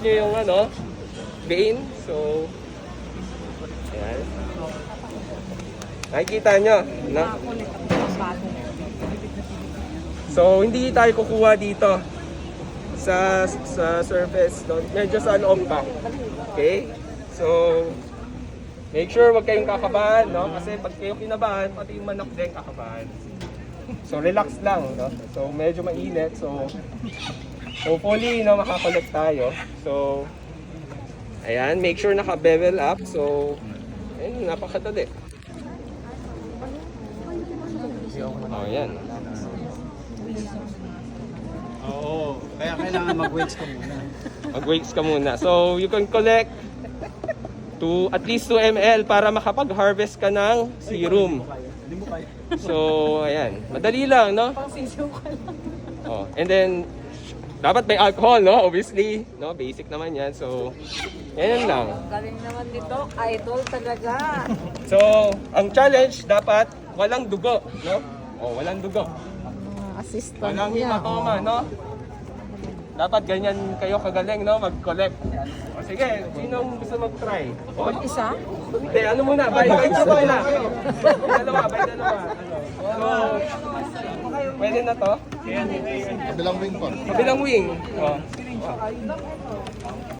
nyo yung ano, vein. So, ayan. Nakikita nyo, no? So, hindi tayo kukuha dito sa surface. No? Medyo sa loob pa. Okay? So, make sure wag kayong kakabahan, no? Kasi pag kayo kinabahan, pati yung manok din kakabahan. So, relax lang, no? So, medyo mainit. So, hopefully, no, makakolect tayo. So, ayan, make sure naka-bevel up. So, ayun, napakadali. Oh, yan. Oo, kaya kailangan mag-weights ka muna. Mag-weights ka muna. So, you can collect to at least 2 ml para makapag-harvest ka ng serum. Hindi mo kaya. So, ayan. Madali lang, no? Oh, and then, dapat may alcohol, no? Obviously, no? Basic naman yan. So, yan lang. Galing naman dito, idol talaga. So, ang challenge, dapat walang dugo, no? Oh, walang dugo. Assistant Walang niya. hematoma, no? Dapat ganyan kayo kagaling, no? Mag-collect. O sige, sinong gusto mag-try? O, Isa? hindi, ano muna? By dalawa. By dalawa. So, pwede na to? Kabilang wing po. Kabilang wing. O.